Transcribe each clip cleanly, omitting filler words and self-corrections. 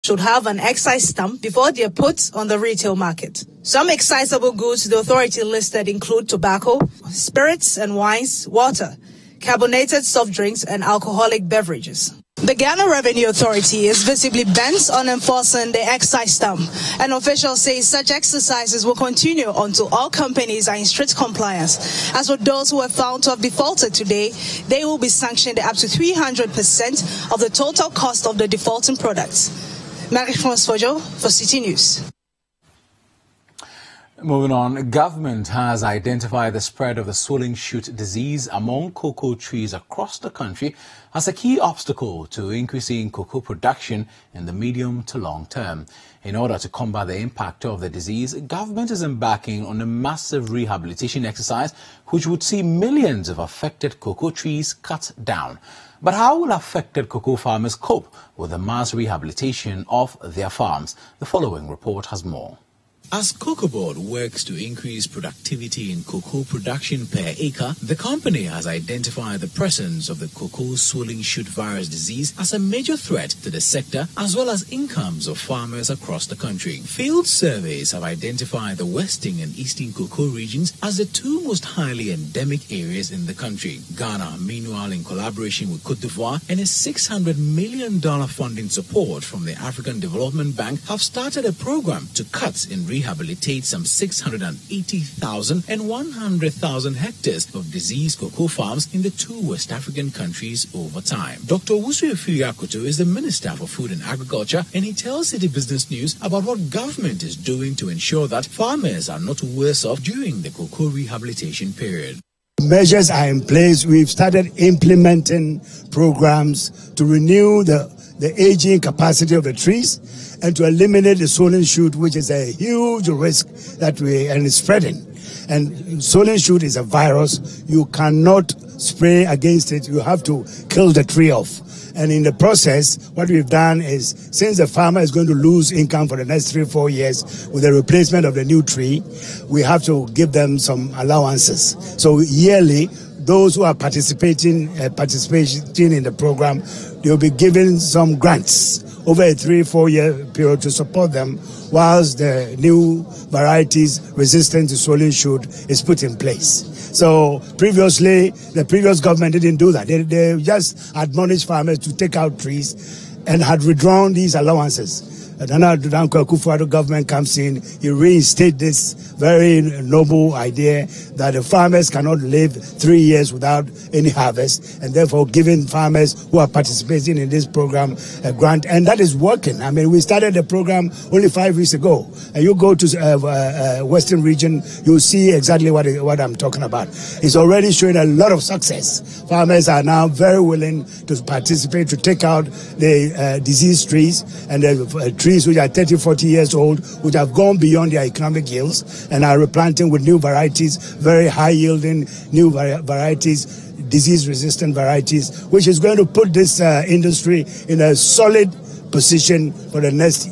should have an excise stamp before they are put on the retail market. Some excisable goods the authority listed include tobacco, spirits and wines, water, carbonated soft drinks, and alcoholic beverages. The Ghana Revenue Authority is visibly bent on enforcing the excise stamp. An official says such exercises will continue until all companies are in strict compliance. As for those who are found to have defaulted today, they will be sanctioned up to 300% of the total cost of the defaulting products. Marie-France Fojo for City News. Moving on, government has identified the spread of the swollen shoot disease among cocoa trees across the country as a key obstacle to increasing cocoa production in the medium to long term. In order to combat the impact of the disease, government is embarking on a massive rehabilitation exercise which would see millions of affected cocoa trees cut down. But how will affected cocoa farmers cope with the mass rehabilitation of their farms? The following report has more. As Cocoa Board works to increase productivity in cocoa production per acre, the company has identified the presence of the cocoa swollen shoot virus disease as a major threat to the sector as well as incomes of farmers across the country. Field surveys have identified the western and eastern cocoa regions as the two most highly endemic areas in the country. Ghana, meanwhile, in collaboration with Côte d'Ivoire and its $600 million funding support from the African Development Bank, have started a program to cut and rehabilitate some 680,000 and 100,000 hectares of diseased cocoa farms in the two West African countries over time. Dr. Wusu Efiri-Akoto is the Minister for Food and Agriculture, and he tells City Business News about what government is doing to ensure that farmers are not worse off during the cocoa rehabilitation period. Measures are in place. We've started implementing programs to renew the aging capacity of the trees and to eliminate the swollen shoot, which is a huge risk and is spreading. And swollen shoot is a virus. You cannot spray against it. You have to kill the tree off. And in the process, what we've done is, since the farmer is going to lose income for the next 3-4 years with the replacement of the new tree, we have to give them some allowances. So yearly, those who are participating in the program, they'll be given some grants over a 3-4 year period to support them whilst the new varieties resistant to swollen shoot is put in place. So previously, the previous government didn't do that. They just admonished farmers to take out trees and had withdrawn these allowances. And then the Akufo-Addo government comes in, he reinstates this very noble idea that the farmers cannot live 3 years without any harvest, and therefore giving farmers who are participating in this program a grant, and that is working. I mean, we started the program only 5 weeks ago, and you go to Western region, you'll see exactly what I'm talking about. It's already showing a lot of success. Farmers are now very willing to participate, to take out the diseased trees and the trees which are 30-40 years old, which have gone beyond their economic yields, and are replanting with new varieties, very high-yielding new varieties, disease-resistant varieties, which is going to put this industry in a solid position for the next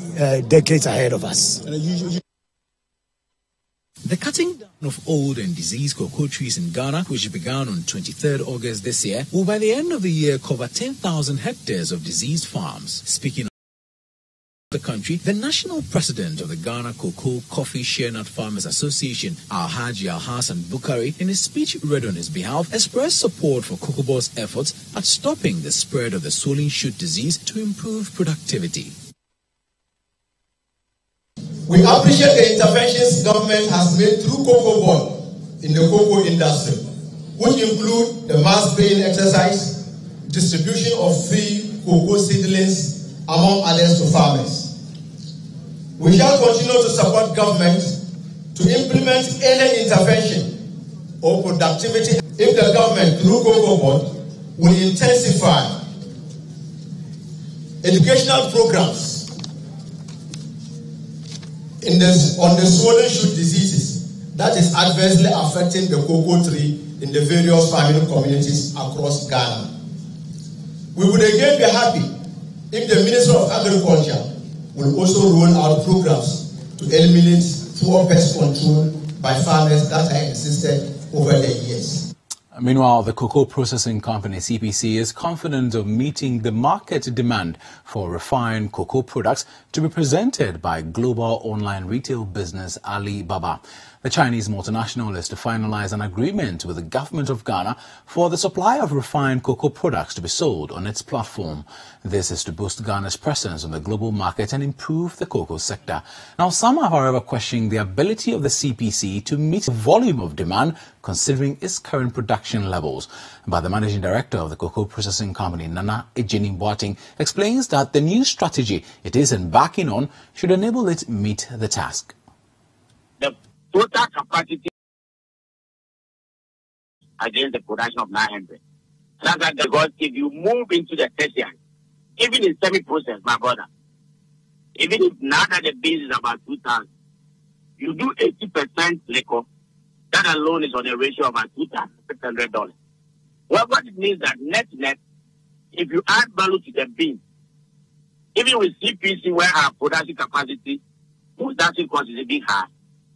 decades ahead of us. The cutting down of old and diseased cocoa trees in Ghana, which began on 23rd August this year, will by the end of the year cover 10,000 hectares of diseased farms. Speaking of the country, the national president of the Ghana Cocoa, Coffee, Shea Nut Farmers Association, Alhaji Alhassan Bukari, in a speech read on his behalf, expressed support for Cocoa Board's efforts at stopping the spread of the swollen shoot disease to improve productivity. We appreciate the interventions government has made through Cocoa Board in the cocoa industry, which include the mass spraying exercise, distribution of free cocoa seedlings, among others, to farmers. We shall continue to support government to implement any intervention or productivity if the government, through Cocoa Board, will intensify educational programs on the swollen shoot diseases that is adversely affecting the cocoa tree in the various farming communities across Ghana. We would again be happy if the Minister of Agriculture will also roll out programs to eliminate poor pest control by farmers that have existed over the years. Meanwhile, the cocoa processing company CPC is confident of meeting the market demand for refined cocoa products to be presented by global online retail business Alibaba. The Chinese multinational is to finalize an agreement with the government of Ghana for the supply of refined cocoa products to be sold on its platform. This is to boost Ghana's presence on the global market and improve the cocoa sector. Now, some are, however, questioning the ability of the CPC to meet the volume of demand considering its current production levels. But the managing director of the cocoa processing company, Nana Ejini Boateng, explains that the new strategy it is embarking on should enable it meet the task. The total capacity against the production of 900. That's like because if you move into the tertiary, even in semi-process, my brother, even if now that the base is about 2,000, you do 80% liquor, that alone is on a ratio of about $2,600. Well, what it means that net, if you add value to the bean, even with CPC where our production capacity, production cost is a bit high,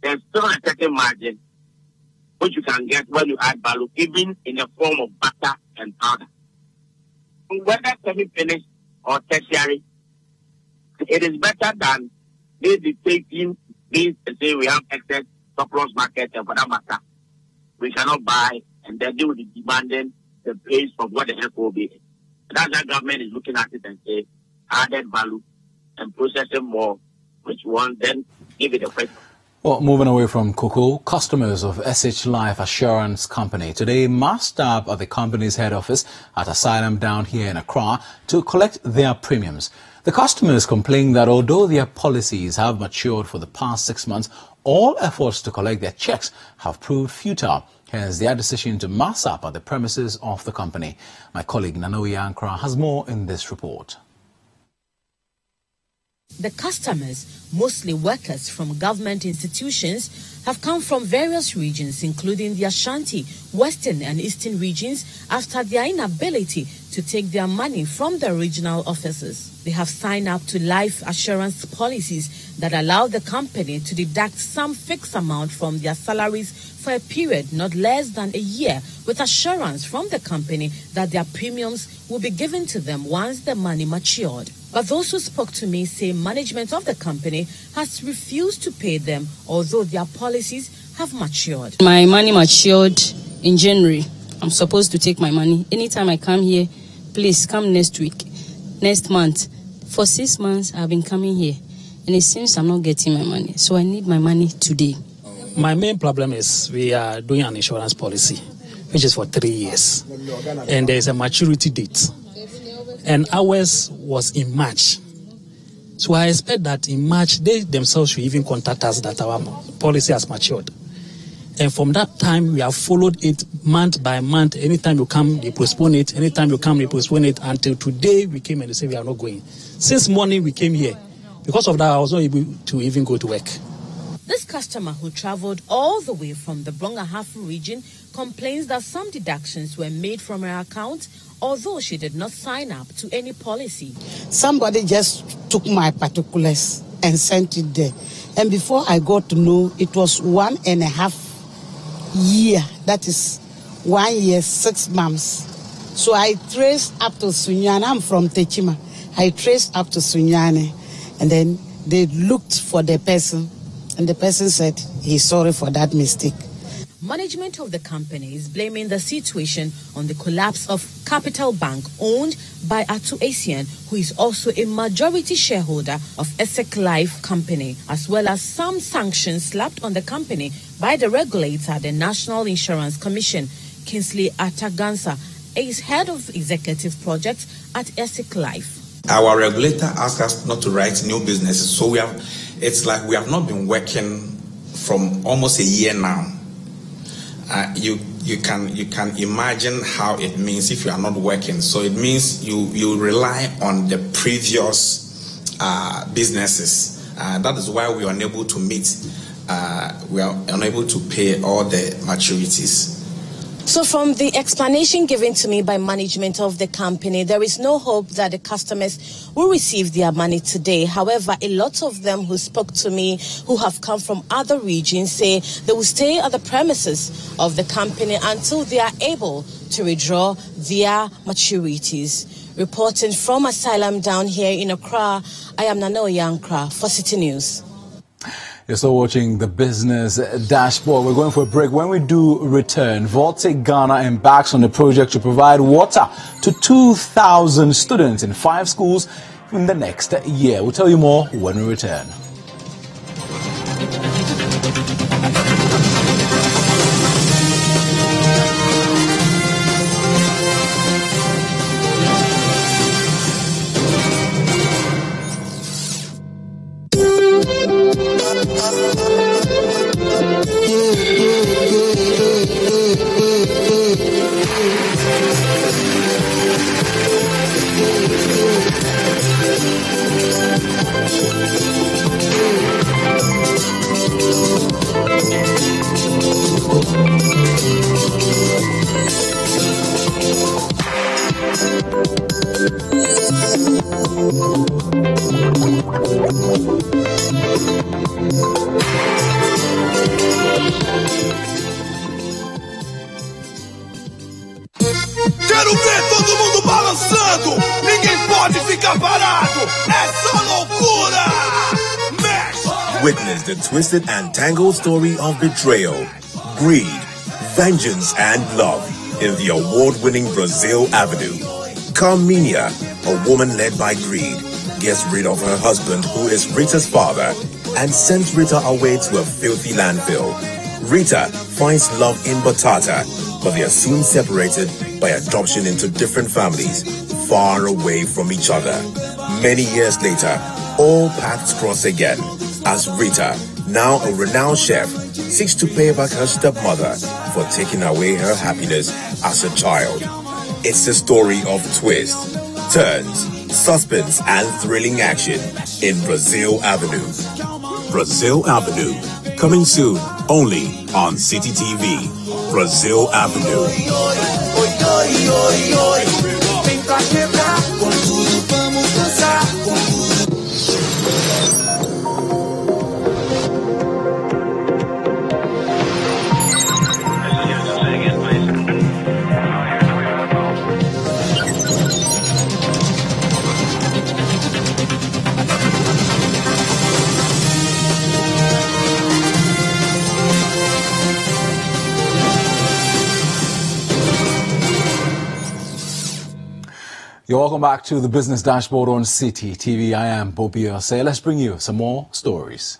there's still a certain margin which you can get when you add value, even in the form of butter and powder. Whether semi-finished or tertiary, it is better than maybe taking beans and say we have excess surplus market and for that matter, we cannot buy and then they will be demanding the price of what the heck will be. That's why government is looking at it and say added value and processing more, which one then give it a price. Well, moving away from cocoa, customers of SH Life Assurance Company today massed up at the company's head office at Asylum down here in Accra to collect their premiums. The customers complained that although their policies have matured for the past 6 months, all efforts to collect their checks have proved futile. Hence, their decision to mass up at the premises of the company. My colleague Nanoe Ankra has more in this report. The customers, mostly workers from government institutions, have come from various regions, including the Ashanti, Western and Eastern regions, after their inability to take their money from the regional offices. They have signed up to life assurance policies that allow the company to deduct some fixed amount from their salaries for a period not less than a year, with assurance from the company that their premiums will be given to them once the money matured. But those who spoke to me say management of the company has refused to pay them, although their policies have matured. My money matured in January. I'm supposed to take my money. Anytime I come here, please come next week, next month. For 6 months, I've been coming here, and it seems I'm not getting my money. So I need my money today. My main problem is we are doing an insurance policy, which is for 3 years. And there is a maturity date. And ours was in March. So I expect that in March, they themselves should even contact us that our policy has matured. And from that time, we have followed it month by month. Anytime you come, they postpone it. Anytime you come, they postpone it. Until today, we came and they said we are not going. Since morning, we came here. Because of that, I was not able to even go to work. This customer who traveled all the way from the Brong-Ahafo region complains that some deductions were made from her account, although she did not sign up to any policy. Somebody just took my particulars and sent it there. And before I got to know, it was 1.5 years. That is 1 year, 6 months. So I traced up to Sunyani. I'm from Techima. I traced up to Sunyani. And then they looked for the person. And the person said he's sorry for that mistake. Management of the company is blaming the situation on the collapse of Capital Bank, owned by Atu Asian, who is also a majority shareholder of SH Life Company, as well as some sanctions slapped on the company by the regulator, the National Insurance Commission. Kingsley Atagansa is head of executive projects at SH Life. Our regulator asked us not to write new businesses, so it's like we have not been working from almost a year now. You can imagine how it means if you are not working. So it means you rely on the previous businesses. That is why we are unable to meet. We are unable to pay all the maturities. So from the explanation given to me by management of the company, there is no hope that the customers will receive their money today. However, a lot of them who spoke to me, who have come from other regions, say they will stay at the premises of the company until they are able to withdraw their maturities. Reporting from Asylum down here in Accra, I am Nana Yankra for City News. You're still watching the Business Dashboard. We're going for a break. When we do return, Voltec Ghana embarks on a project to provide water to 2,000 students in 5 schools in the next year. We'll tell you more when we return. Quero ver todo mundo balançando. Ninguém pode ficar parado. É só loucura. Mexe. Witness the twisted and tangled story of betrayal, greed, vengeance, and love in the award-winning Brazil Avenue. Carminia, a woman led by greed, gets rid of her husband, who is Rita's father, and sends Rita away to a filthy landfill. Rita finds love in Batata, but they are soon separated by adoption into different families, far away from each other. Many years later, all paths cross again, as Rita, now a renowned chef, seeks to pay back her stepmother for taking away her happiness as a child. It's a story of twists, turns, suspense, and thrilling action in Brazil Avenue. Brazil Avenue, coming soon only on City TV. Brazil Avenue. You're welcome back to the Business Dashboard on City TV. I am Bobby Osei. Let's bring you some more stories.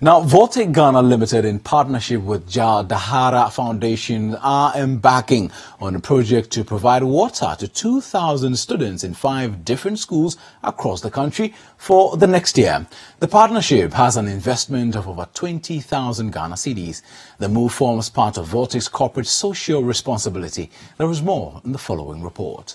Now, Voltec Ghana Limited, in partnership with Jal Dahara Foundation, are embarking on a project to provide water to 2,000 students in 5 different schools across the country for the next year. The partnership has an investment of over 20,000 Ghana cedis. The move forms part of Voltec's corporate social responsibility. There is more in the following report.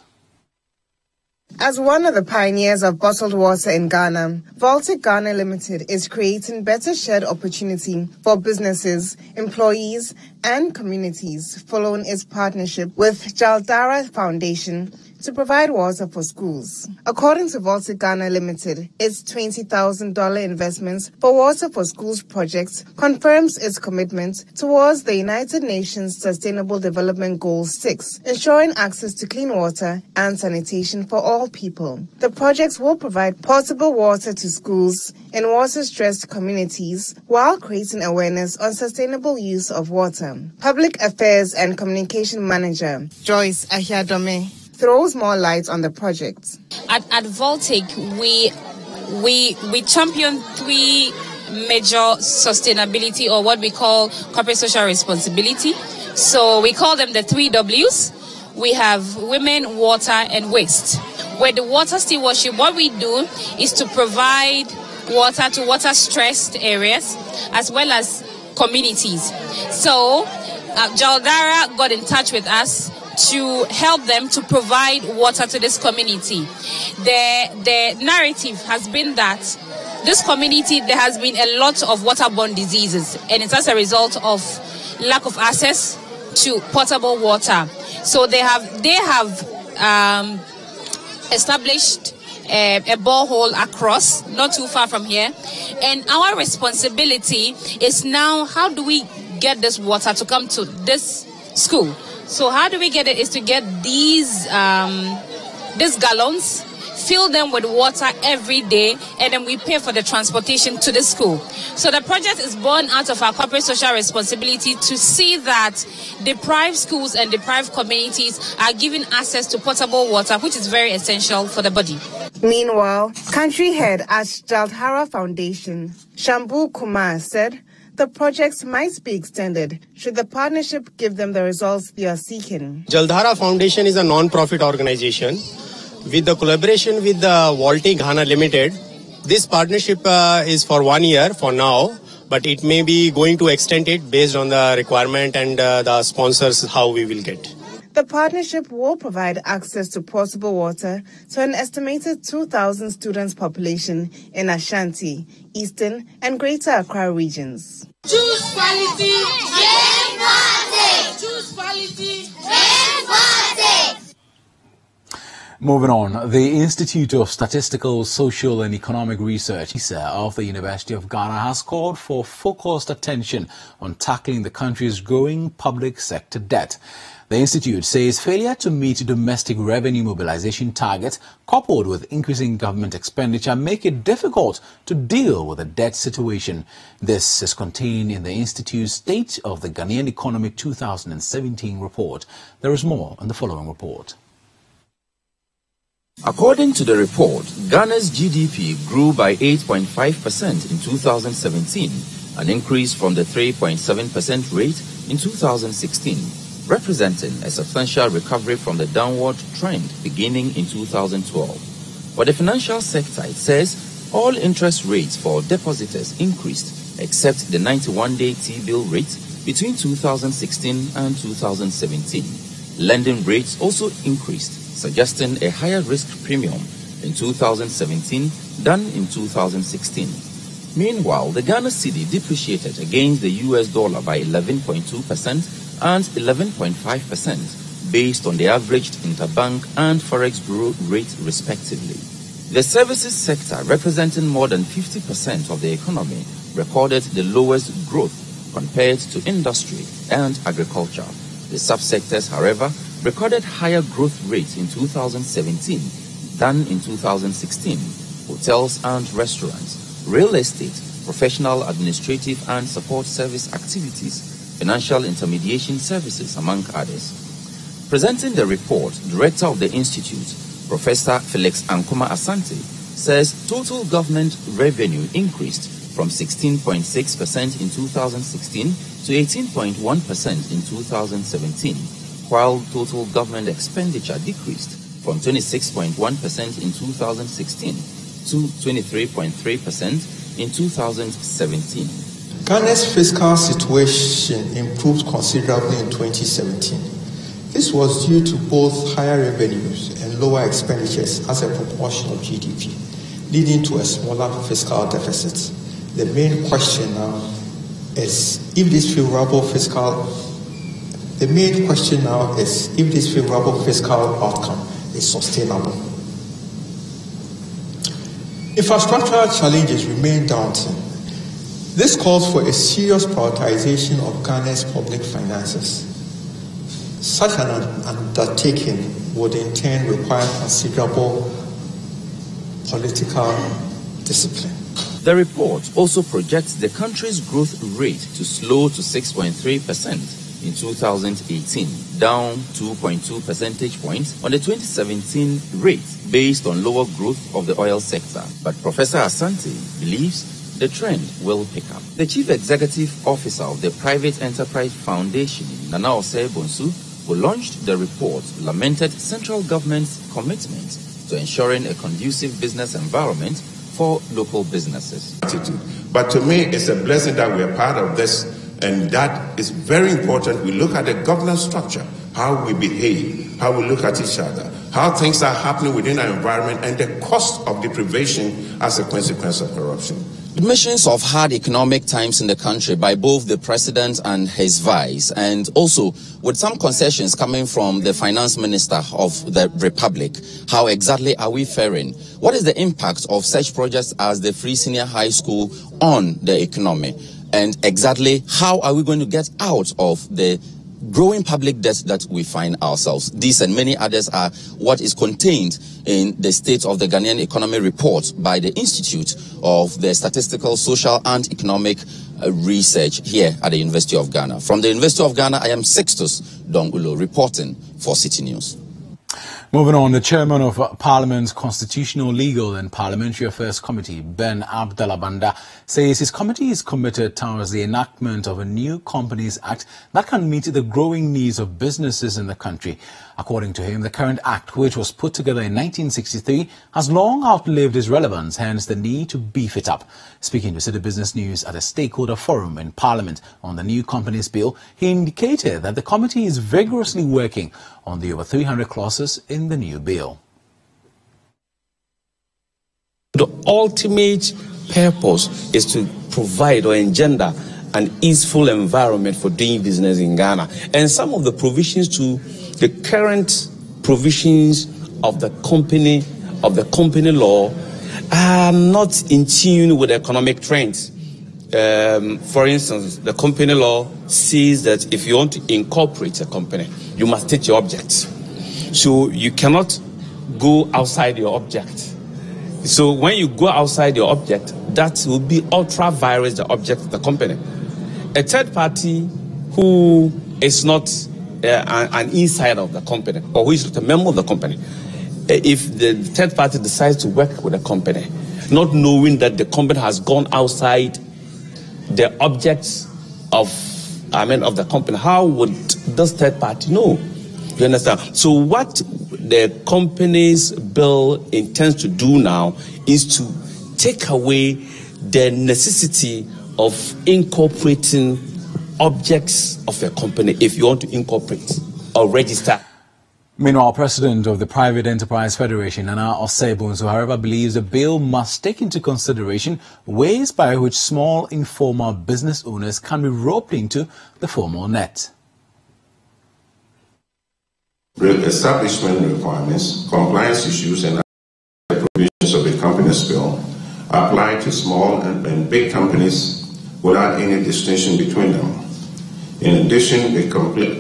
As one of the pioneers of bottled water in Ghana, Voltec Ghana Limited is creating better shared opportunity for businesses, employees, and communities following its partnership with Jal Dahara Foundation to provide water for schools. According to Voltec Ghana Limited, its $20,000 investments for Water for Schools project confirms its commitment towards the United Nations Sustainable Development Goal 6, ensuring access to clean water and sanitation for all people. The projects will provide potable water to schools in water-stressed communities while creating awareness on sustainable use of water. Public Affairs and Communication Manager Joyce Ahiadome throws more light on the project. At Voltec, we champion 3 major sustainability, or what we call corporate social responsibility. So we call them the 3 W's. We have women, water, and waste. With the water stewardship, what we do is to provide water to water-stressed areas as well as communities. So Jal Dahara got in touch with us to help them to provide water to this community. The narrative has been that this community, there has been a lot of waterborne diseases, and it's as a result of lack of access to potable water. So they have established a borehole across, not too far from here. And our responsibility is now, how do we get this water to come to this school? So how do we get it is to get these gallons, fill them with water every day, and then we pay for the transportation to the school. So the project is born out of our corporate social responsibility to see that deprived schools and deprived communities are given access to potable water, which is very essential for the body. Meanwhile, country head at Jaldhara Foundation, Shambhu Kumar, said the projects might be extended should the partnership give them the results they are seeking. Jaldhara Foundation is a non-profit organization. With the collaboration with the Volti Ghana Limited, this partnership is for 1 year for now, but it may be going to extend it based on the requirement and the sponsors, how we will get. The partnership will provide access to potable water to an estimated 2,000 students population in Ashanti, Eastern and Greater Accra regions. Choose quality, gain quality. Choose quality, gain quality. Moving on, the Institute of Statistical, Social and Economic Research, ISA, of the University of Ghana has called for focused attention on tackling the country's growing public sector debt. The institute says failure to meet domestic revenue mobilization targets coupled with increasing government expenditure make it difficult to deal with the debt situation. This is contained in the institute's State of the Ghanaian Economy 2017 report. There is more in the following report. According to the report, Ghana's GDP grew by 8.5% in 2017, an increase from the 3.7% rate in 2016, representing a substantial recovery from the downward trend beginning in 2012. For the financial sector, it says all interest rates for depositors increased except the 91-day T-bill rate between 2016 and 2017. Lending rates also increased, suggesting a higher risk premium in 2017 than in 2016. Meanwhile, the Ghana cedi depreciated against the US dollar by 11.2% and 11.5% based on the averaged interbank and forex bureau rate respectively. The services sector, representing more than 50% of the economy, recorded the lowest growth compared to industry and agriculture. The subsectors, however, recorded higher growth rates in 2017 than in 2016. Hotels and restaurants, real estate, professional, administrative and support service activities, financial intermediation services, among others. Presenting the report, Director of the Institute, Professor Felix Ankoma Asante, says total government revenue increased from 16.6% in 2016 to 18.1% in 2017. While total government expenditure decreased from 26.1% in 2016 to 23.3% in 2017. Ghana's fiscal situation improved considerably in 2017. This was due to both higher revenues and lower expenditures as a proportion of GDP, leading to a smaller fiscal deficit. The main question now is if this favorable fiscal outcome is sustainable. Infrastructural challenges remain daunting. This calls for a serious prioritization of Ghana's public finances. Such an undertaking would in turn require considerable political discipline. The report also projects the country's growth rate to slow to 6.3% in 2018, down 2.2 percentage points on the 2017 rate based on lower growth of the oil sector. But Professor Asante believes the trend will pick up. The Chief Executive Officer of the Private Enterprise Foundation, Nana Osei Bonsu, who launched the report, lamented central government's commitment to ensuring a conducive business environment for local businesses. But to me, it's a blessing that we are part of this, and that is very important. We look at the governance structure, how we behave, how we look at each other, how things are happening within our environment, and the cost of deprivation as a consequence of corruption. Mentions of hard economic times in the country by both the president and his vice, and also with some concessions coming from the finance minister of the republic. How exactly are we faring? What is the impact of such projects as the Free Senior High School on the economy? And exactly how are we going to get out of the growing public debt that we find ourselves? These and many others are what is contained in the State of the Ghanaian Economy report by the Institute of the Statistical, Social and Economic Research here at the University of Ghana. From the University of Ghana, I am Sixtus Dongulo reporting for City News. Moving on, the chairman of Parliament's Constitutional, Legal and Parliamentary Affairs Committee, Ben Abdallah Banda, says his committee is committed towards the enactment of a new Companies Act that can meet the growing needs of businesses in the country. According to him, the current act, which was put together in 1963, has long outlived its relevance, hence the need to beef it up. Speaking to City Business News at a stakeholder forum in Parliament on the new Companies Bill, he indicated that the committee is vigorously working on the over 300 clauses in the new bill. The ultimate purpose is to provide or engender an easeful environment for doing business in Ghana. And some of the provisions to the current provisions of the company law are not in tune with economic trends. For instance, the company law says that if you want to incorporate a company, you must state your object. So you cannot go outside your object. So when you go outside your object, that will be ultra vires the object of the company. A third party who is not an insider of the company, or who is not a member of the company, if the third party decides to work with a company, not knowing that the company has gone outside the objects of the company, how would this third party know? You understand? So what the Companies Bill intends to do now is to take away the necessity of incorporating objects of a company if you want to incorporate or register. Meanwhile, President of the Private Enterprise Federation, Nana Osei-Bonsu, however, believes the bill must take into consideration ways by which small informal business owners can be roped into the formal net. Establishment requirements, compliance issues, and other provisions of the Companies Bill apply to small and big companies without any distinction between them. In addition, the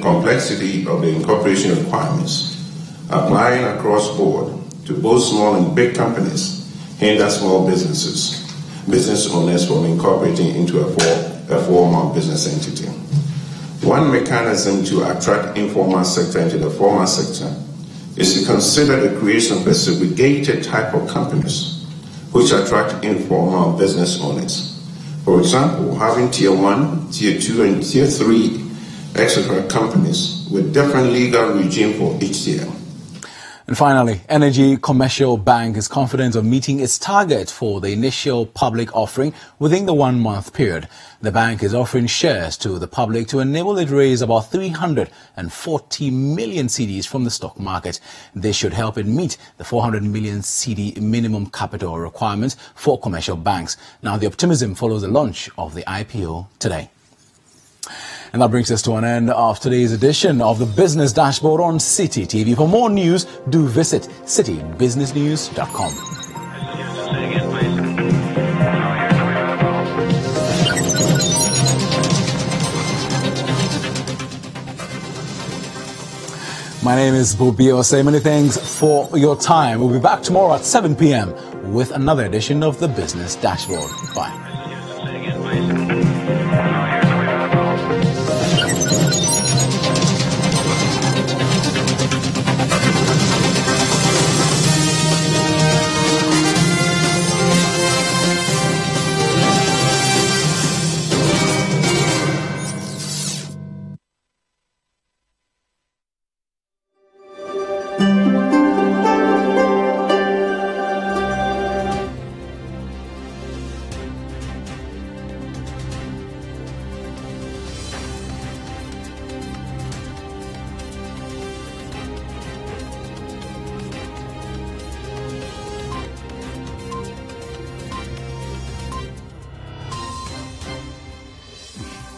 complexity of the incorporation requirements applying across board to both small and big companies hinder small business owners from incorporating into a formal business entity. One mechanism to attract informal sector into the formal sector is to consider the creation of a segregated type of companies which attract informal business owners. For example, having Tier 1, Tier 2, and Tier 3, etc. companies with different legal regime for each tier. And finally, Energy Commercial Bank is confident of meeting its target for the initial public offering within the 1-month period. The bank is offering shares to the public to enable it raise about 340 million cedis from the stock market. This should help it meet the 400 million cedi minimum capital requirement for commercial banks. Now, the optimism follows the launch of the IPO today. And that brings us to an end of today's edition of the Business Dashboard on City TV. For more news, do visit citybusinessnews.com. My name is Bobi Osei. Many thanks for your time. We'll be back tomorrow at 7 p.m. with another edition of the Business Dashboard. Bye.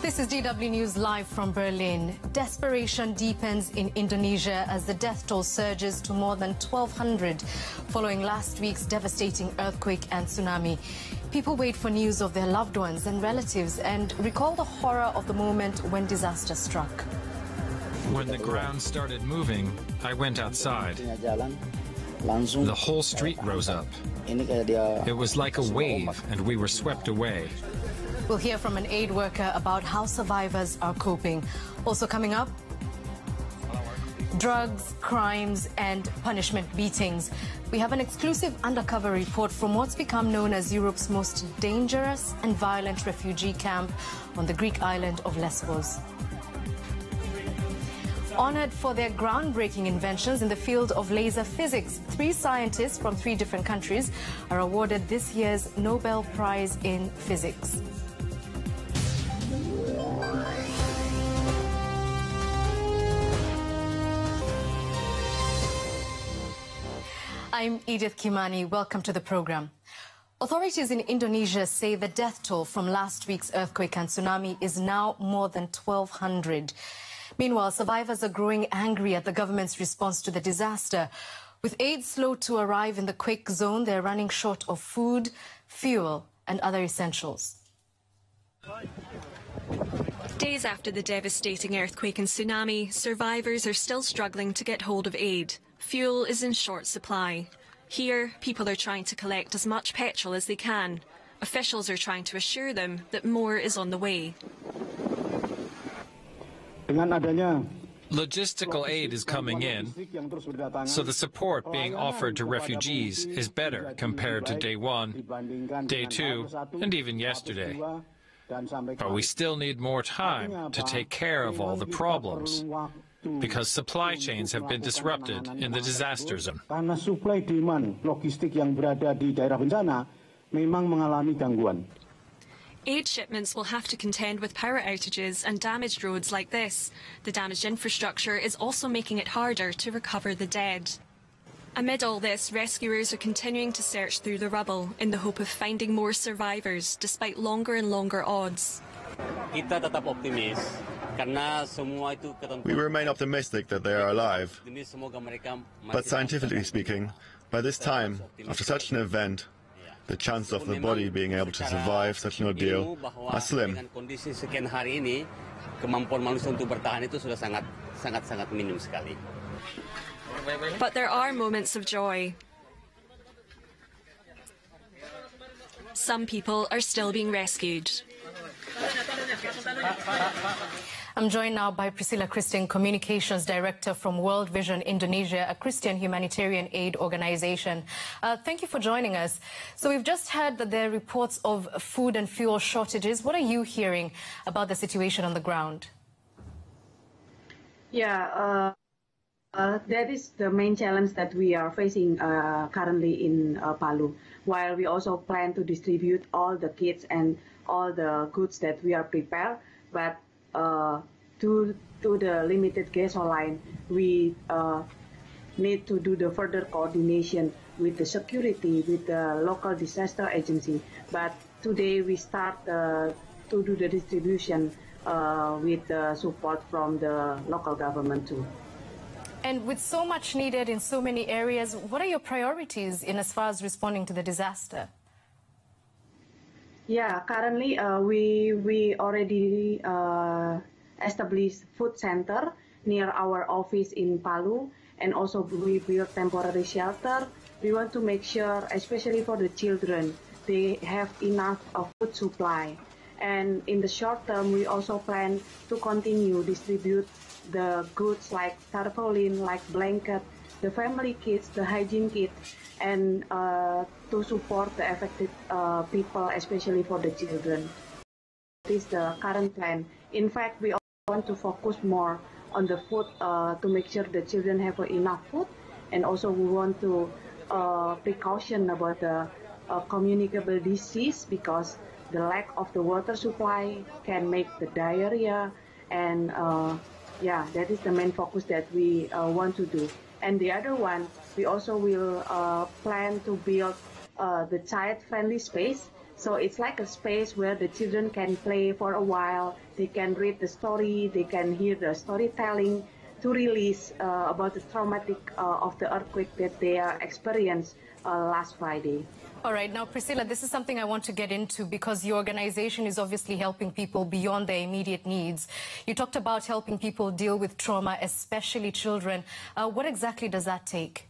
This is DW News live from Berlin. Desperation deepens in Indonesia as the death toll surges to more than 1,200 following last week's devastating earthquake and tsunami. People wait for news of their loved ones and relatives and recall the horror of the moment when disaster struck. When the ground started moving, I went outside. The whole street rose up. It was like a wave, and we were swept away. We'll hear from an aid worker about how survivors are coping. Also coming up, drugs, crimes, and punishment beatings. We have an exclusive undercover report from what's become known as Europe's most dangerous and violent refugee camp on the Greek island of Lesbos. Honored for their groundbreaking inventions in the field of laser physics, 3 scientists from 3 different countries are awarded this year's Nobel Prize in Physics. I'm Edith Kimani. Welcome to the program. Authorities in Indonesia say the death toll from last week's earthquake and tsunami is now more than 1,200. Meanwhile, survivors are growing angry at the government's response to the disaster. With aid slow to arrive in the quake zone, they're running short of food, fuel, and other essentials. Days after the devastating earthquake and tsunami, survivors are still struggling to get hold of aid. Fuel is in short supply. Here, people are trying to collect as much petrol as they can. Officials are trying to assure them that more is on the way. Logistical aid is coming in, so the support being offered to refugees is better compared to day 1, day 2, and even yesterday. But we still need more time to take care of all the problems, because supply chains have been disrupted in the disaster zone. Karena supply demand logistik yang berada di daerah bencana memang mengalami gangguan. Aid shipments will have to contend with power outages and damaged roads like this. The damaged infrastructure is also making it harder to recover the dead. Amid all this, rescuers are continuing to search through the rubble in the hope of finding more survivors, despite longer and longer odds. Kita tetap optimis. We remain optimistic that they are alive. But scientifically speaking, by this time, after such an event, the chances of the body being able to survive such an ordeal are slim. But there are moments of joy. Some people are still being rescued. I'm joined now by Priscilla Christian, Communications Director from World Vision Indonesia, a Christian humanitarian aid organization. Thank you for joining us. So we've just heard that there are reports of food and fuel shortages. What are you hearing about the situation on the ground? Yeah, that is the main challenge that we are facing currently in Palu. While we also plan to distribute all the kits and all the goods that we are prepared, but to the limited gasoline, we need to do the further coordination with the security, with the local disaster agency. But today we start to do the distribution with the support from the local government too. And with so much needed in so many areas, what are your priorities in as far as responding to the disaster? Yeah, currently we already established food center near our office in Palu, and also we build temporary shelter. We want to make sure, especially for the children, they have enough of food supply. And in the short term, we also plan to continue distribute the goods like tarpaulin, like blanket, the family kits, the hygiene kit, and to support the affected people, especially for the children. This is the current plan. In fact, we want to focus more on the food to make sure the children have enough food, and also we want to precaution about the communicable disease, because the lack of the water supply can make the diarrhea, and yeah, that is the main focus that we want to do. And the other one, we also will plan to build the child-friendly space, So it's like a space where the children can play for a while, they can read the story, they can hear the storytelling to release about the traumatic of the earthquake that they experienced last Friday. All right, now Priscilla, this is something I want to get into because your organization is obviously helping people beyond their immediate needs. You talked about helping people deal with trauma, especially children. What exactly does that take?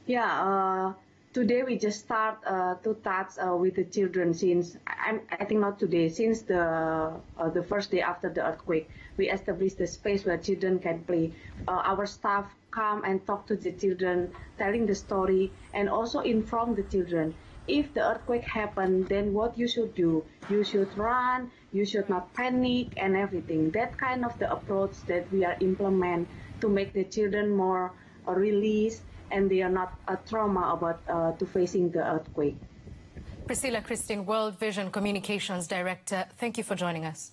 Yeah, today we just start to touch with the children since, I think not today, since the first day after the earthquake. We established the space where children can play. Our staff come and talk to the children, telling the story, and also inform the children. If the earthquake happened, then what you should do? You should run, you should not panic, and everything. That kind of the approach that we are implement to make the children more released, and they are not a trauma about to facing the earthquake. Priscilla Christine, World Vision Communications Director, thank you for joining us.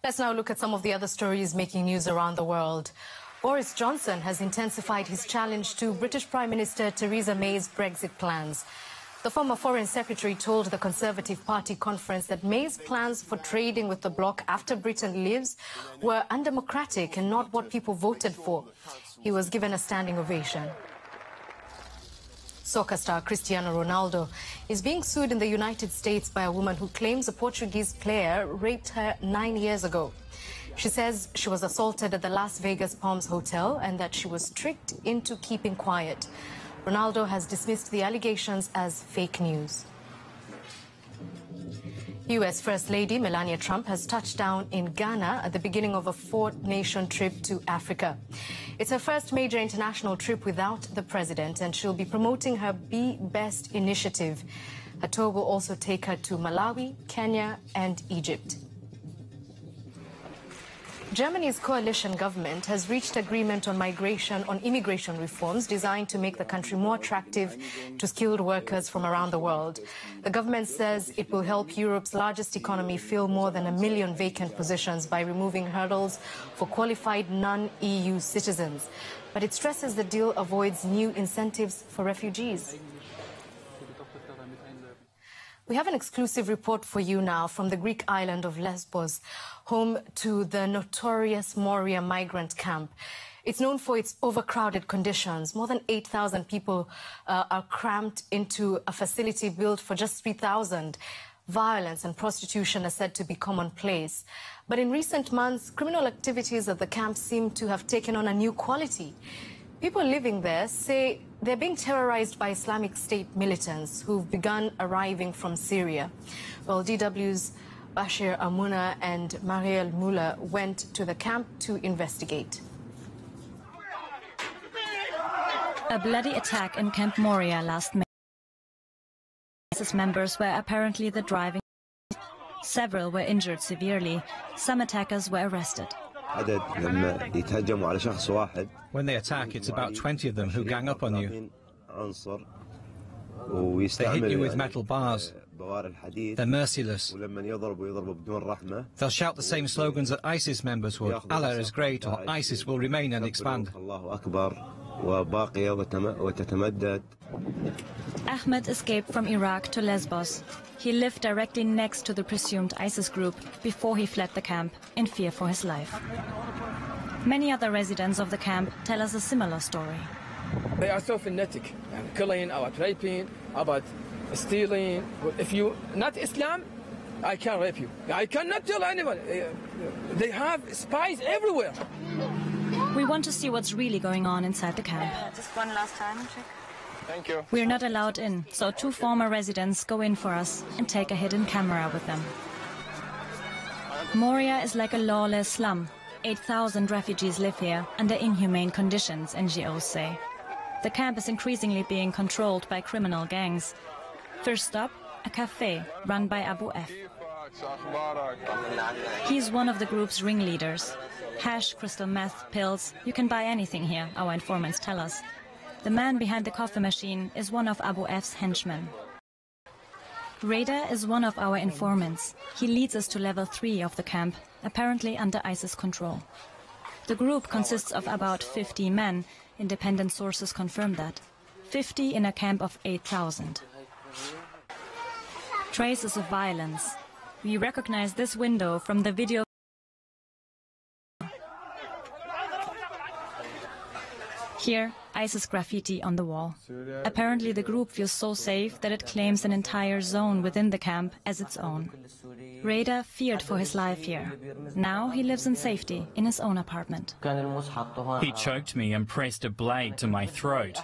Let's now look at some of the other stories making news around the world. Boris Johnson has intensified his challenge to British Prime Minister Theresa May's Brexit plans. The former Foreign Secretary told the Conservative Party conference that May's plans for trading with the bloc after Britain leaves were undemocratic and not what people voted for. He was given a standing ovation. Soccer star Cristiano Ronaldo is being sued in the United States by a woman who claims a Portuguese player raped her 9 years ago. She says she was assaulted at the Las Vegas Palms Hotel and that she was tricked into keeping quiet. Ronaldo has dismissed the allegations as fake news. U.S. First Lady Melania Trump has touched down in Ghana at the beginning of a four-nation trip to Africa. It's her first major international trip without the president, and she'll be promoting her Be Best initiative. Her tour will also take her to Malawi, Kenya, and Egypt. Germany's coalition government has reached agreement on immigration reforms designed to make the country more attractive to skilled workers from around the world. The government says it will help Europe's largest economy fill more than 1 million vacant positions by removing hurdles for qualified non-EU citizens. But it stresses the deal avoids new incentives for refugees. We have an exclusive report for you now from the Greek island of Lesbos, home to the notorious Moria migrant camp. It's known for its overcrowded conditions. More than 8,000 people are cramped into a facility built for just 3,000. Violence and prostitution are said to be commonplace. But in recent months, criminal activities at the camp seem to have taken on a new quality. People living there say they're being terrorized by Islamic State militants who've begun arriving from Syria. Well, DW's Bashir Amuna and Mariel Muller went to the camp to investigate. A bloody attack in Camp Moria last May. ISIS members were apparently the driving. Several were injured severely. Some attackers were arrested. When they attack, it's about 20 of them who gang up on you. They hit you with metal bars. They're merciless. They'll shout the same slogans that ISIS members would. Allah is great, or ISIS will remain and expand. Ahmed escaped from Iraq to Lesbos. He lived directly next to the presumed ISIS group before he fled the camp in fear for his life. Many other residents of the camp tell us a similar story. They are so fanatic, killing, about raping, about stealing. If you not Islam, I can't rape you. I cannot tell anyone. They have spies everywhere. We want to see what's really going on inside the camp. Just one last time, check. Thank you. We're not allowed in, so 2 former residents go in for us and take a hidden camera with them. Moria is like a lawless slum. 8,000 refugees live here under inhumane conditions, NGOs say. The camp is increasingly being controlled by criminal gangs. First up, a cafe run by Abu F. He's one of the group's ringleaders. Hash, crystal meth, pills, you can buy anything here, our informants tell us. The man behind the coffee machine is one of Abu F's henchmen. Reda is one of our informants. He leads us to level 3 of the camp, apparently under ISIS control. The group consists of about 50 men. Independent sources confirm that. 50 in a camp of 8,000. Traces of violence. We recognize this window from the video. Here, ISIS graffiti on the wall. Apparently the group feels so safe that it claims an entire zone within the camp as its own. Reda feared for his life here. Now he lives in safety in his own apartment. He choked me and pressed a blade to my throat.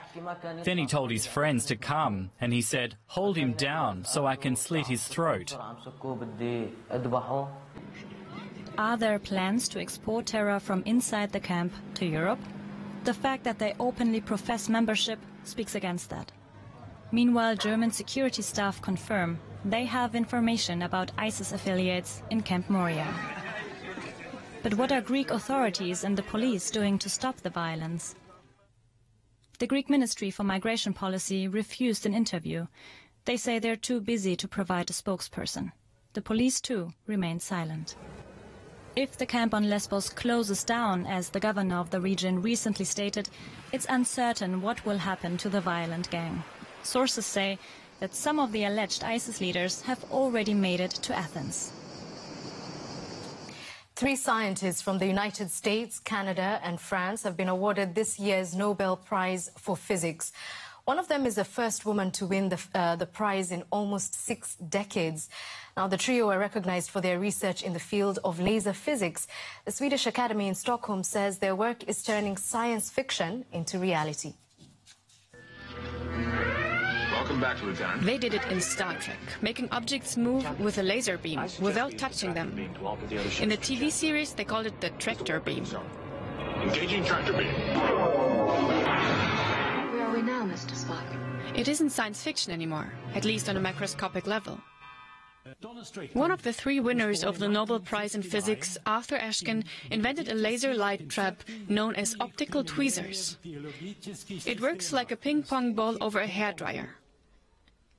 Then he told his friends to come and he said, "Hold him down so I can slit his throat." Are there plans to export terror from inside the camp to Europe? The fact that they openly profess membership speaks against that. Meanwhile, German security staff confirm they have information about ISIS affiliates in Camp Moria. But what are Greek authorities and the police doing to stop the violence? The Greek Ministry for Migration Policy refused an interview. They say they're too busy to provide a spokesperson. The police, too, remain silent. If the camp on Lesbos closes down, as the governor of the region recently stated, it's uncertain what will happen to the violent gang. Sources say that some of the alleged ISIS leaders have already made it to Athens. 3 scientists from the United States, Canada and France have been awarded this year's Nobel Prize for Physics. One of them is the first woman to win the prize in almost 6 decades. Now, the trio are recognized for their research in the field of laser physics. The Swedish Academy in Stockholm says their work is turning science fiction into reality. Welcome back, Lieutenant. They did it in Star Trek, making objects move with a laser beam without touching them. In the TV series, they called it the tractor beam. Engaging tractor beam. Where are we now, Mr. Spock? It isn't science fiction anymore, at least on a macroscopic level. One of the 3 winners of the Nobel Prize in Physics, Arthur Ashkin, invented a laser light trap known as optical tweezers. It works like a ping-pong ball over a hairdryer.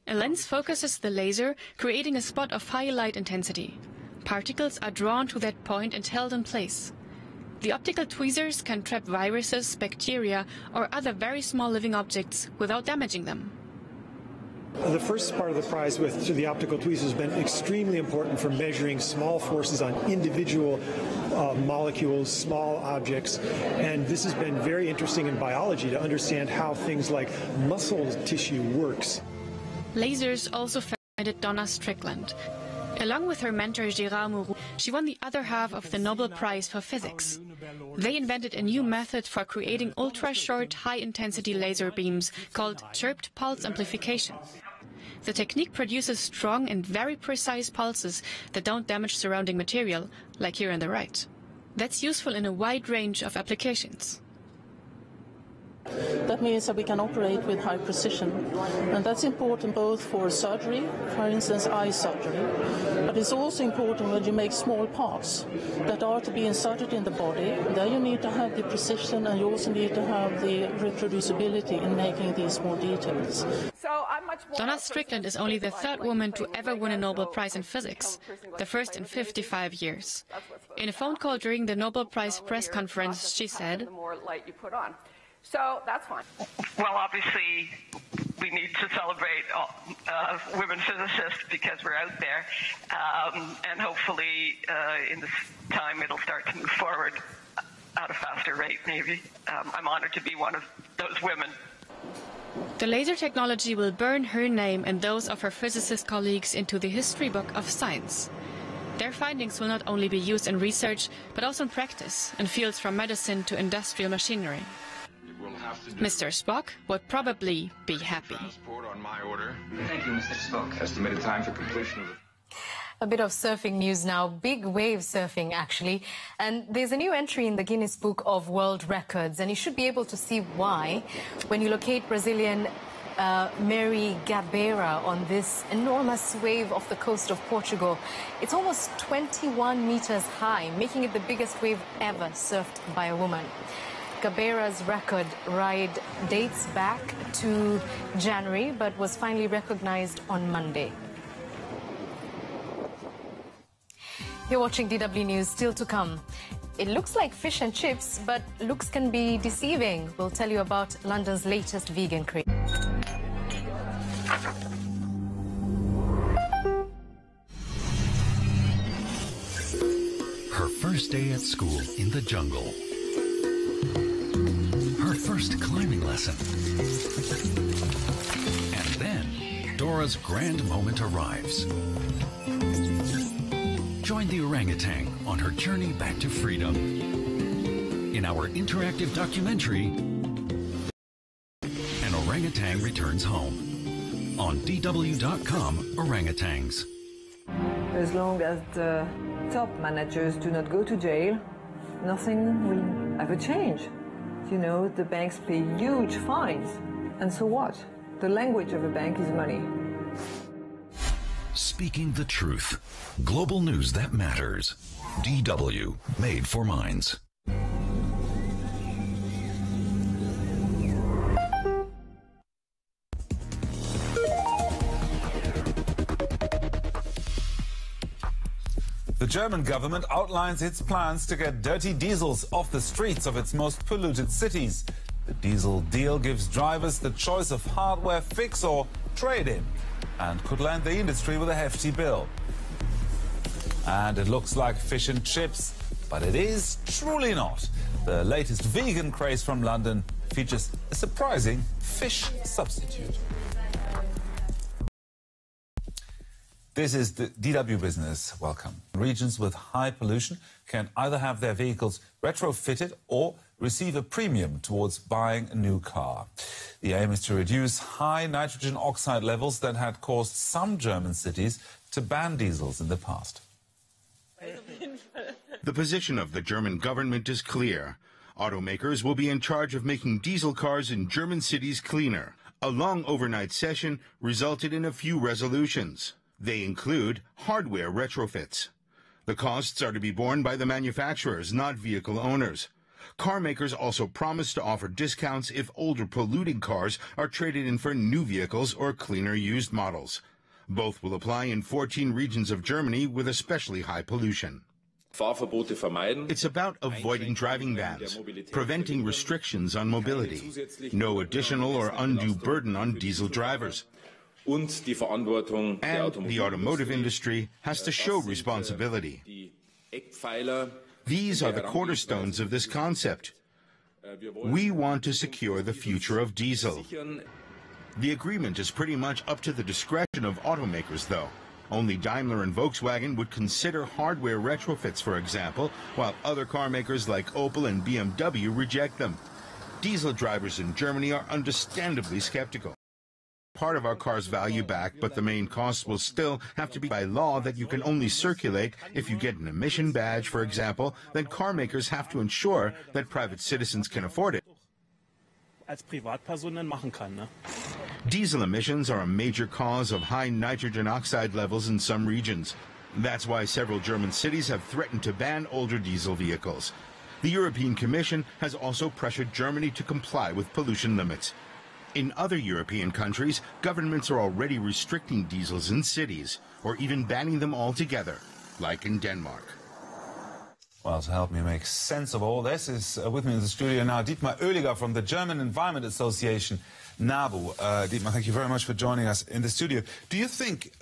A lens focuses the laser, creating a spot of high light intensity. Particles are drawn to that point and held in place. The optical tweezers can trap viruses, bacteria, or other very small living objects without damaging them. The first part of the prize with the optical tweezers has been extremely important for measuring small forces on individual molecules, small objects, and this has been very interesting in biology to understand how things like muscle tissue works. Lasers also fascinated Donna Strickland. Along with her mentor Gérard Mourou, she won the other half of the Nobel Prize for Physics. They invented a new method for creating ultra-short, high-intensity laser beams called chirped pulse amplification. The technique produces strong and very precise pulses that don't damage surrounding material, like here on the right. That's useful in a wide range of applications. That means that we can operate with high precision, and that's important both for surgery, for instance eye surgery, but it's also important when you make small parts that are to be inserted in the body. There you need to have the precision, and you also need to have the reproducibility in making these small details. Donna Strickland is only the 3rd woman to ever win a Nobel Prize in Physics, the first in 55 years. In a phone call during the Nobel Prize press conference, she said, So that's fine. Well, obviously, we need to celebrate women physicists because we're out there. And hopefully, in this time, it'll start to move forward at a faster rate, maybe. I'm honored to be one of those women. The laser technology will burn her name and those of her physicist colleagues into the history book of science. Their findings will not only be used in research, but also in practice, in fields from medicine to industrial machinery. Mr. Spock would probably be happy. On my order. Thank you, Mr. Spock. Estimated time for completion of the... A bit of surfing news now, big wave surfing actually, and there's a new entry in the Guinness Book of World Records, and you should be able to see why when you locate Brazilian Mary Gabeira on this enormous wave off the coast of Portugal. It's almost 21 meters high, making it the biggest wave ever surfed by a woman. Gabeira's record ride dates back to January, but was finally recognized on Monday. You're watching DW News, still to come. It looks like fish and chips, but looks can be deceiving. We'll tell you about London's latest vegan craze. first day at school in the jungle. Her first climbing lesson. And then, Dora's grand moment arrives. Join the orangutan on her journey back to freedom. In our interactive documentary, An Orangutan Returns Home. On DW.com, Orangutans. As long as the top managers do not go to jail, nothing will ever change. You know, the banks pay huge fines. And so what? The language of a bank is money. Speaking the truth. Global news that matters. DW, made for minds. The German government outlines its plans to get dirty diesels off the streets of its most polluted cities. The diesel deal gives drivers the choice of hardware fix or trade-in and could land the industry with a hefty bill. And it looks like fish and chips, but it is truly not. The latest vegan craze from London features a surprising fish substitute. This is the DW Business. Welcome. Regions with high pollution can either have their vehicles retrofitted or receive a premium towards buying a new car. The aim is to reduce high nitrogen oxide levels that had caused some German cities to ban diesels in the past. The position of the German government is clear. Automakers will be in charge of making diesel cars in German cities cleaner. A long overnight session resulted in a few resolutions. They include hardware retrofits. The costs are to be borne by the manufacturers, not vehicle owners. Car makers also promise to offer discounts if older polluting cars are traded in for new vehicles or cleaner used models. Both will apply in 14 regions of Germany with especially high pollution. It's about avoiding driving bans, preventing restrictions on mobility, no additional or undue burden on diesel drivers. And the automotive industry has to show responsibility. These are the cornerstones of this concept. We want to secure the future of diesel. The agreement is pretty much up to the discretion of automakers, though. Only Daimler and Volkswagen would consider hardware retrofits, for example, while other car makers like Opel and BMW reject them. Diesel drivers in Germany are understandably skeptical. Part of our car's value back, but the main cost will still have to be by law that you can only circulate if you get an emission badge, for example. Then car makers have to ensure that private citizens can afford it. Diesel emissions are a major cause of high nitrogen oxide levels in some regions. That's why several German cities have threatened to ban older diesel vehicles. The European Commission has also pressured Germany to comply with pollution limits. In other European countries, governments are already restricting diesels in cities, or even banning them altogether, like in Denmark. Well, to help me make sense of all this is with me in the studio now Dietmar Oehliger from the German Environment Association, NABU. Dietmar, thank you very much for joining us in the studio. Do you think,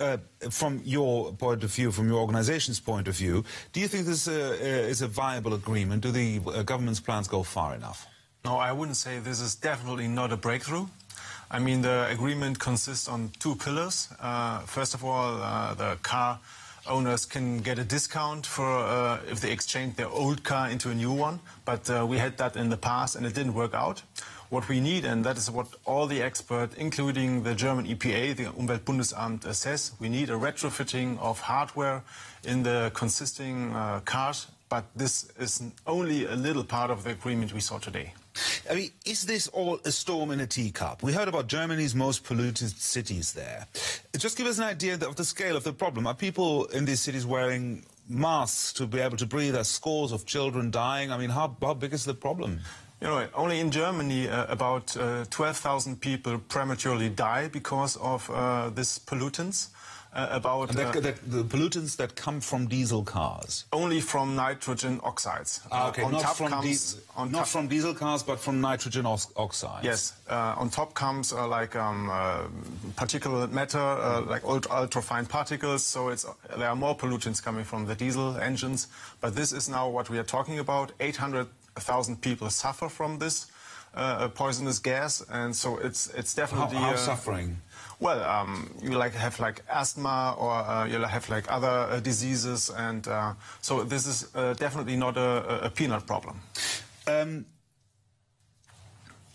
from your point of view, from your organization's point of view, do you think this is a viable agreement? Do the government's plans go far enough? No, I wouldn't say this is definitely not a breakthrough. I mean, the agreement consists on two pillars. First of all, the car owners can get a discount for if they exchange their old car into a new one. But we had that in the past and it didn't work out. What we need, and that is what all the experts, including the German EPA, the Umweltbundesamt, says, we need a retrofitting of hardware in the consisting cars. But this is only a little part of the agreement we saw today. I mean, is this all a storm in a teacup? We heard about Germany's most polluted cities there. Just give us an idea of the scale of the problem. Are people in these cities wearing masks to be able to breathe? Are scores of children dying? I mean, how big is the problem? You know, only in Germany about 12,000 people prematurely die because of these pollutants. The pollutants that come from diesel cars? Only from nitrogen oxides. Okay, not from diesel cars, but from nitrogen oxides. Yes, on top comes like particulate matter, like ultrafine particles, so there are more pollutants coming from the diesel engines. But this is now what we are talking about. 800,000 people suffer from this poisonous gas, and so it's definitely... How suffering? Well, you have asthma, or you'll have like other diseases, and so this is definitely not a peanut problem.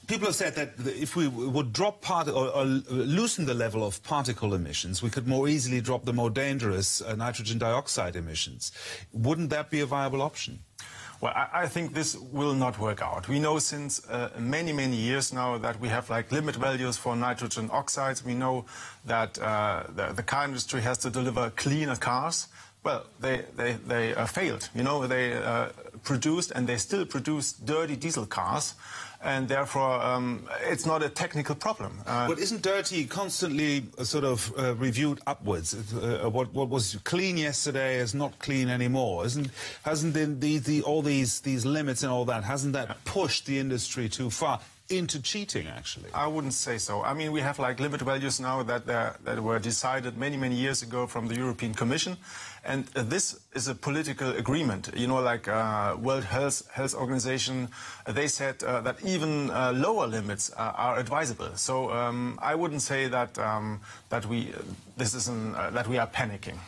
People have said that if we would drop or loosen the level of particle emissions, we could more easily drop the more dangerous nitrogen dioxide emissions. Wouldn't that be a viable option? Well, I think this will not work out. We know since many years now that we have like limit values for nitrogen oxides. We know that the car industry has to deliver cleaner cars. Well, they failed. You know, they produced and they still produce dirty diesel cars. And therefore, it's not a technical problem. But isn't dirty constantly sort of reviewed upwards? What was clean yesterday is not clean anymore. Hasn't all these limits and all that, hasn't that pushed the industry too far into cheating, actually? I wouldn't say so. I mean, we have like limit values now that were decided many years ago from the European Commission. And this is a political agreement. You know, like World Health Organization, they said that even lower limits are advisable. So I wouldn't say that that we are panicking.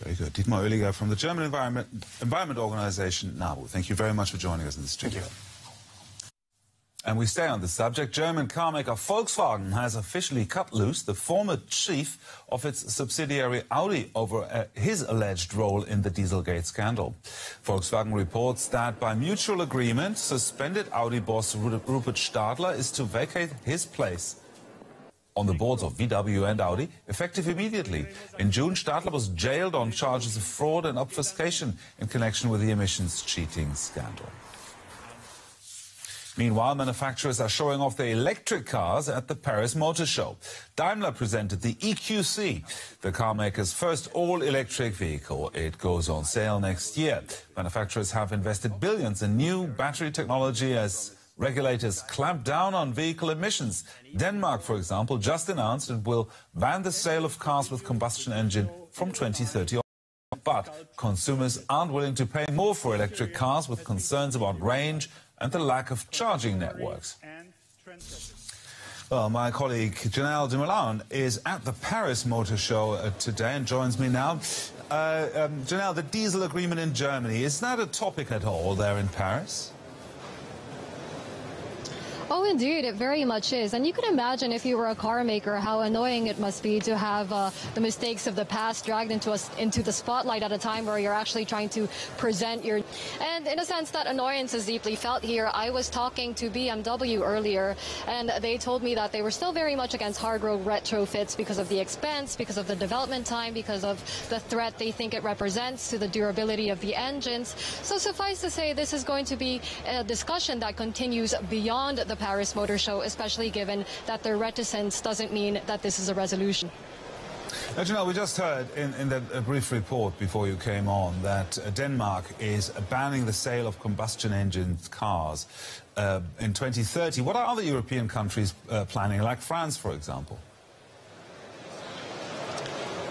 Very good. Dietmar Oehliger from the German Environment Organization, NABU. Thank you very much for joining us in the studio. Thank you. And we stay on the subject. German carmaker Volkswagen has officially cut loose the former chief of its subsidiary Audi over his alleged role in the Dieselgate scandal. Volkswagen reports that by mutual agreement, suspended Audi boss Rupert Stadler is to vacate his place on the boards of VW and Audi, effective immediately. In June, Stadler was jailed on charges of fraud and obfuscation in connection with the emissions cheating scandal. Meanwhile, manufacturers are showing off their electric cars at the Paris Motor Show. Daimler presented the EQC, the car maker's first all-electric vehicle. It goes on sale next year. Manufacturers have invested billions in new battery technology as regulators clamp down on vehicle emissions. Denmark, for example, just announced it will ban the sale of cars with combustion engine from 2030 on. But consumers aren't willing to pay more for electric cars, with concerns about range and the lack of charging networks. Well, my colleague Janelle de Milan is at the Paris Motor Show today and joins me now. Janelle, the diesel agreement in Germany, is that a topic at all there in Paris? Oh, indeed, it very much is. And you can imagine, if you were a car maker, how annoying it must be to have the mistakes of the past dragged into the spotlight at a time where you're actually trying to present your... And in a sense, that annoyance is deeply felt here. I was talking to BMW earlier, and they told me that they were still very much against hard road retrofits because of the expense, because of the development time, because of the threat they think it represents to the durability of the engines. So suffice to say, this is going to be a discussion that continues beyond the Paris Motor Show, especially given that their reticence doesn't mean that this is a resolution. Now, Janelle, we just heard in that brief report before you came on that Denmark is banning the sale of combustion engine cars in 2030. What are other European countries planning, like France, for example?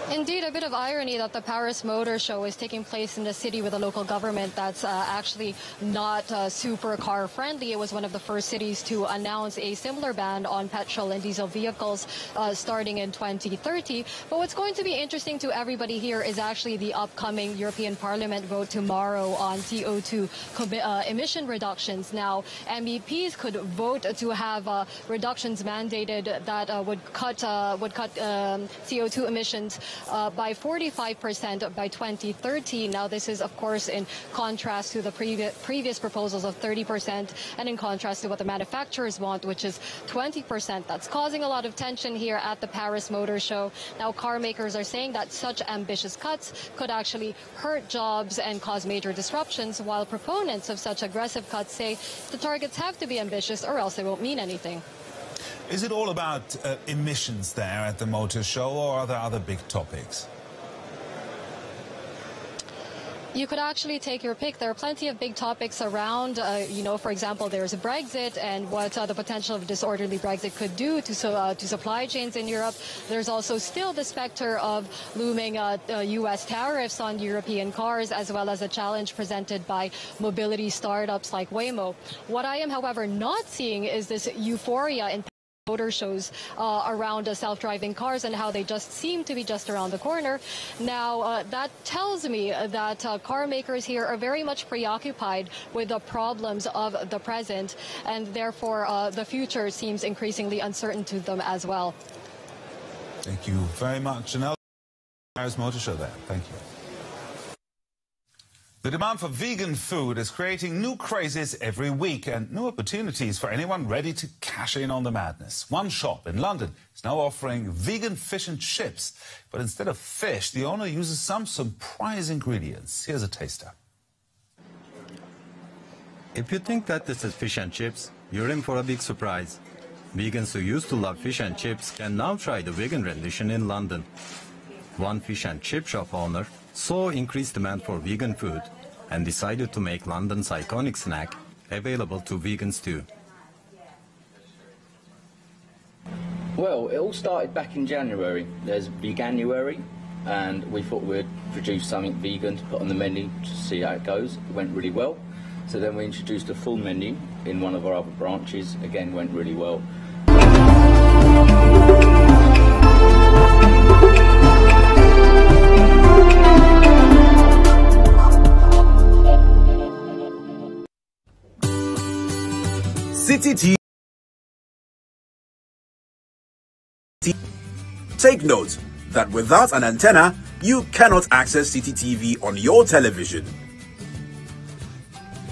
Indeed, a bit of irony that the Paris Motor Show is taking place in a city with a local government that's actually not super car friendly. It was one of the first cities to announce a similar ban on petrol and diesel vehicles starting in 2030. But what's going to be interesting to everybody here is actually the upcoming European Parliament vote tomorrow on CO2 emission reductions. Now, MEPs could vote to have reductions mandated that would cut CO2 emissions by 45% by 2030. Now, this is, of course, in contrast to the previous proposals of 30% and in contrast to what the manufacturers want, which is 20%. That's causing a lot of tension here at the Paris Motor Show. Now, car makers are saying that such ambitious cuts could actually hurt jobs and cause major disruptions, while proponents of such aggressive cuts say the targets have to be ambitious or else they won't mean anything. Is it all about emissions there at the motor show, or are there other big topics? You could actually take your pick. There are plenty of big topics around. You know, for example, there's Brexit and what the potential of disorderly Brexit could do to supply chains in Europe. There's also still the specter of looming U.S. tariffs on European cars, as well as a challenge presented by mobility startups like Waymo. What I am, however, not seeing is this euphoria in motor shows around self-driving cars and how they just seem to be just around the corner. Now, that tells me that car makers here are very much preoccupied with the problems of the present, and therefore the future seems increasingly uncertain to them as well. Thank you very much, Janelle. Paris Motor Show there. Thank you. The demand for vegan food is creating new crazes every week and new opportunities for anyone ready to cash in on the madness. One shop in London is now offering vegan fish and chips, but instead of fish, the owner uses some surprise ingredients. Here's a taster. If you think that this is fish and chips, you're in for a big surprise. Vegans who used to love fish and chips can now try the vegan rendition in London. One fish and chip shop owner saw increased demand for vegan food and decided to make London's iconic snack available to vegans too. Well, it all started back in January. There's Veganuary, and we thought we'd produce something vegan to put on the menu to see how it goes. It went really well. So then we introduced a full menu in one of our other branches. Again, went really well. City TV. Take note that without an antenna, you cannot access City TV on your television.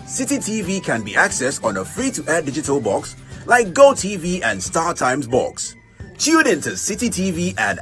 City TV can be accessed on a free-to-air digital box like GoTV and StarTimes box. Tune into City TV and